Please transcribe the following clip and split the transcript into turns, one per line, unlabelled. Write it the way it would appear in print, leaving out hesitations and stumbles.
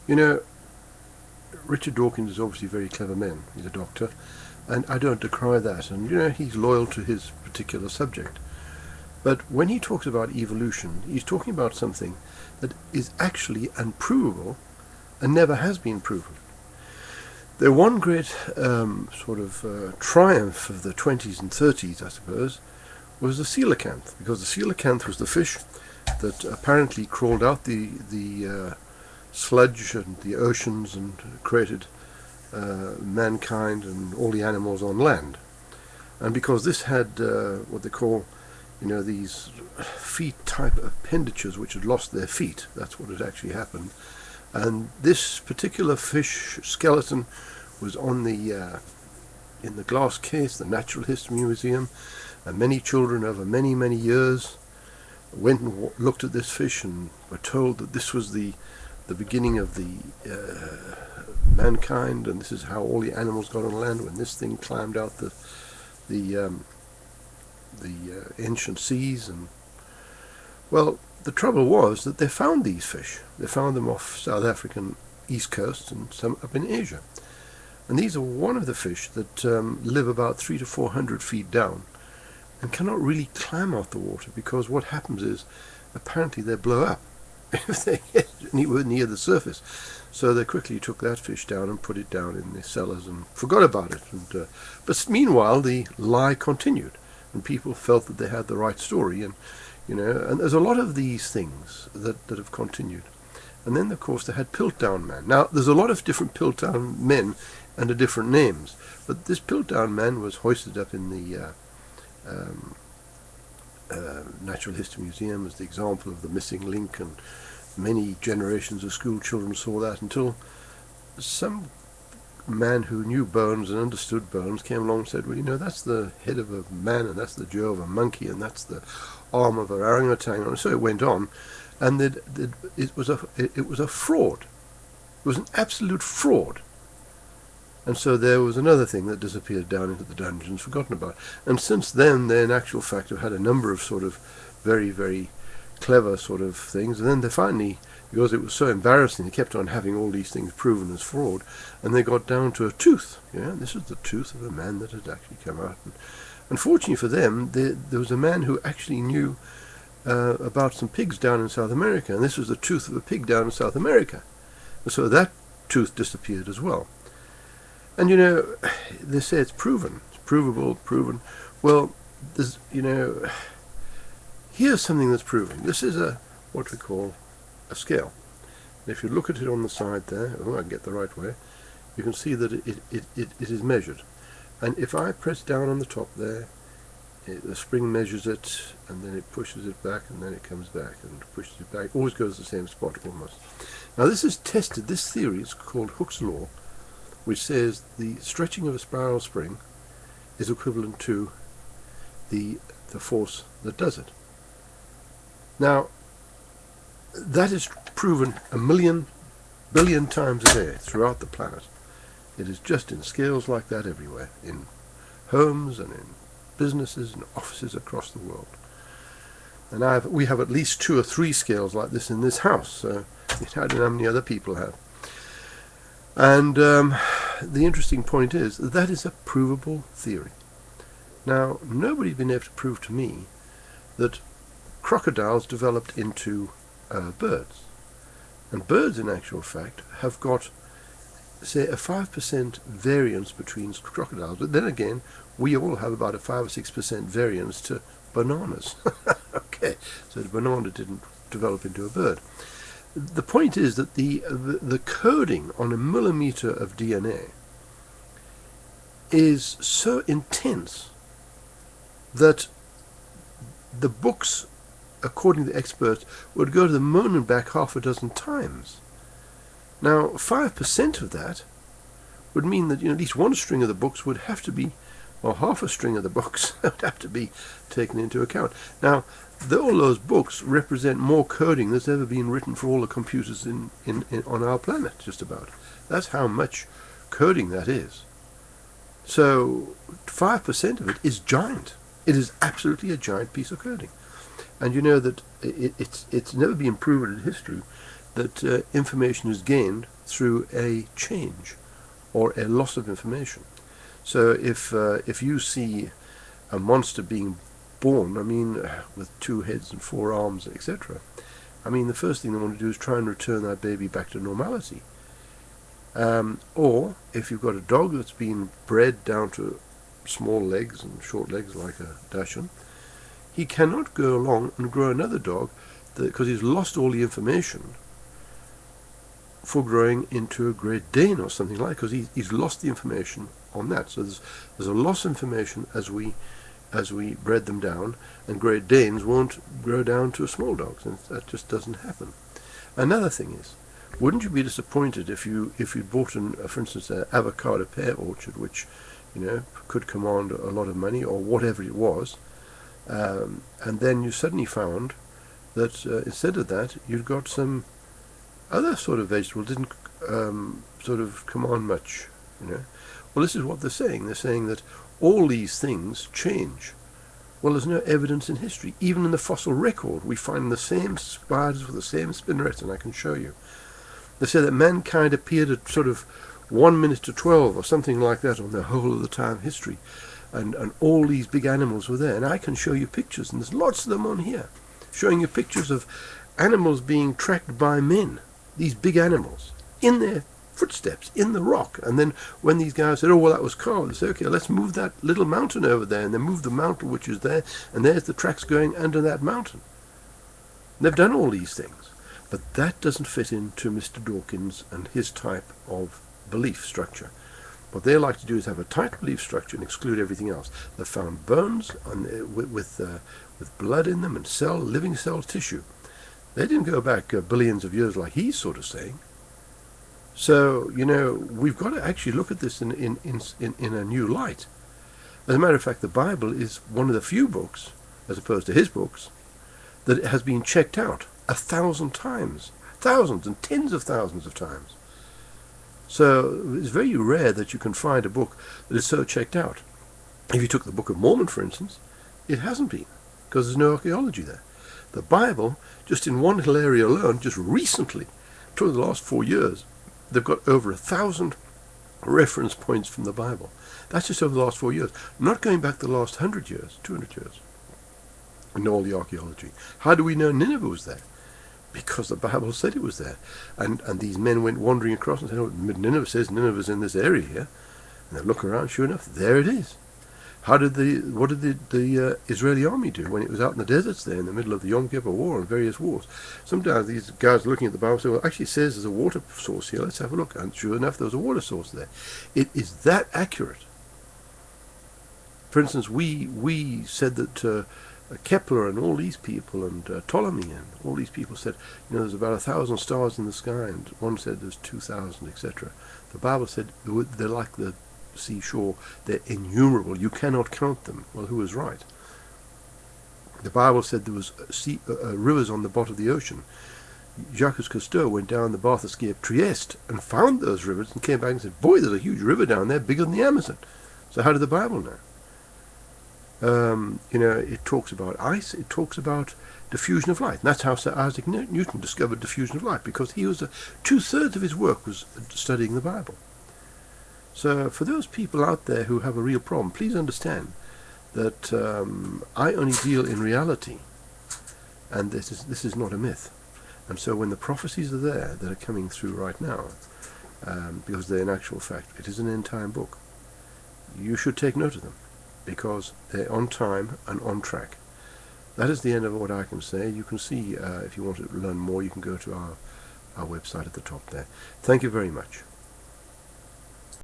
You know, Richard Dawkins is obviously a very clever man. He's a doctor, and I don't decry that. And he's loyal to his particular subject. But when he talks about evolution, he's talking about something that is actually unprovable and never has been proven. The one great triumph of the 20s and 30s, I suppose, was the coelacanth, because the coelacanth was the fish that apparently crawled out the sludge and the oceans and created mankind and all the animals on land. And because this had what they call, these feet-type appendages which had lost their feet, that's what had actually happened. And this particular fish skeleton was on in the glass case, the Natural History Museum, and many children over many, many years went and looked at this fish and were told that this was the beginning of the mankind, and this is how all the animals got on land when this thing climbed out the ancient seas. And well, the trouble was that they found these fish. They found them off South African east coast and some up in Asia. And these are one of the fish that live about 300 to 400 feet down and cannot really climb out the water, because what happens is apparently they blow up if they get anywhere near the surface. So they quickly took that fish down and put it down in the cellars and forgot about it. But meanwhile, the lie continued, and people felt that they had the right story. And there's a lot of these things that have continued. And then, of course, they had Piltdown Man. Now, there's a lot of different Piltdown men under different names, but this Piltdown Man was hoisted up in the Natural History Museum as the example of the missing link, and many generations of school children saw that until some man who knew bones and understood bones came along and said, well, that's the head of a man, and that's the jaw of a monkey, and that's the arm of an orangutan, and so it went on. And it was a fraud. It was an absolute fraud. And so there was another thing that disappeared down into the dungeons, forgotten about. And since then, they in actual fact have had a number of sort of very, very clever sort of things. And then they finally, because it was so embarrassing, they kept on having all these things proven as fraud, and they got down to a tooth. This was the tooth of a man that had actually come out. And unfortunately for them, there was a man who actually knew about some pigs down in South America, and this was the tooth of a pig down in South America. And so that tooth disappeared as well. And they say it's proven, it's provable, proven. Well, there's, here's something that's proven. This is what we call a scale. And if you look at it on the side there, I can get the right way, you can see that it is measured. And if I press down on the top there, the spring measures it, and then it pushes it back, and then it comes back and pushes it back. It always goes to the same spot almost. Now this is tested. This theory is called Hooke's law, which says the stretching of a spiral spring is equivalent to the force that does it. Now, that is proven 1 billion times a day throughout the planet. It is just in scales like that everywhere, in homes and in businesses and offices across the world. And we have at least 2 or 3 scales like this in this house, so I don't know how many other people have. And the interesting point is that is a provable theory. Now, nobody's been able to prove to me that crocodiles developed into birds. And birds, in actual fact, have got, say, a 5% variance between crocodiles. But then again, we all have about a 5 or 6% variance to bananas. Okay, so the banana didn't develop into a bird. The point is that the coding on a millimeter of DNA is so intense that the books, according to experts, would go to the moon and back half a dozen times. Now, 5% of that would mean that at least one string of the books would have to be, or half a string of the books would have to be taken into account. Now, all those books represent more coding that's ever been written for all the computers on our planet, just about. That's how much coding that is. So 5% of it is giant. It is absolutely a giant piece of coding. And you know that it's never been proven in history that information is gained through a change or a loss of information. So if you see a monster being born, I mean, with 2 heads and 4 arms, etc., I mean, the first thing they want to do is try and return that baby back to normality. Or if you've got a dog that's been bred down to small legs and short legs like a Dachshund, he cannot go along and grow another dog because he's lost all the information for growing into a Great Dane or something like, because he's lost the information on that. So there's a loss of information as we bred them down, and Great Danes won't grow down to small dogs, and that just doesn't happen. Another thing is, wouldn't you be disappointed if you bought for instance, an avocado pear orchard, which could command a lot of money or whatever it was, and then you suddenly found that instead of that you'd got some other sort of vegetable didn't sort of command much, Well, this is what they're saying. They're saying that all these things change. Well, there's no evidence in history. Even in the fossil record, we find the same spiders with the same spinnerets, and I can show you. They say that mankind appeared at sort of 1 minute to 12 or something like that on the whole of the time history, and all these big animals were there. And I can show you pictures, and there's lots of them on here, showing you pictures of animals being tracked by men, these big animals, in their footsteps, in the rock. And then when these guys said, oh, well, that was carved, they said, okay, let's move that little mountain over there, and then move the mountain which is there, and there's the tracks going under that mountain. And they've done all these things. But that doesn't fit into Mr. Dawkins and his type of belief structure. What they like to do is have a tight belief structure and exclude everything else. They found bones with blood in them and living cell tissue. They didn't go back billions of years like he's sort of saying. So, we've got to actually look at this in a new light. As a matter of fact, the Bible is one of the few books, as opposed to his books, that has been checked out 1,000 times, thousands and tens of thousands of times. So it's very rare that you can find a book that is so checked out. If you took the Book of Mormon, for instance, it hasn't been, because there's no archaeology there. The Bible, just in one little area alone, just recently, through the last 4 years, they've got over 1,000 reference points from the Bible. That's just over the last 4 years, not going back the last 100 years, 200 years, and all the archaeology. How do we know Nineveh was there? Because the Bible said it was there. And these men went wandering across and said, oh, Nineveh says Nineveh's in this area here. And they look around, sure enough, there it is. What did the Israeli army do when it was out in the deserts there in the middle of the Yom Kippur War and various wars? Sometimes these guys looking at the Bible say, well, actually it says there's a water source here, let's have a look. And sure enough, there was a water source there. It is that accurate. For instance, we said that Kepler and all these people and Ptolemy and all these people said, there's about 1,000 stars in the sky, and one said there's 2,000, etc. The Bible said they're like the seashore, they're innumerable, you cannot count them. Well, who was right? The Bible said there was rivers on the bottom of the ocean. Jacques Cousteau went down the Bathurst Ski of Trieste and found those rivers and came back and said, boy, there's a huge river down there, bigger than the Amazon. So how did the Bible know? It talks about ice, it talks about diffusion of light. And that's how Sir Isaac Newton discovered diffusion of light, because he was 2/3 of his work was studying the Bible. So for those people out there who have a real problem, please understand that I only deal in reality, and this is not a myth. And so when the prophecies are there that are coming through right now, because they're in actual fact, it is an end-time book, you should take note of them, because they're on time and on track. That is the end of what I can say. You can see, if you want to learn more, you can go to our website at the top there. Thank you very much.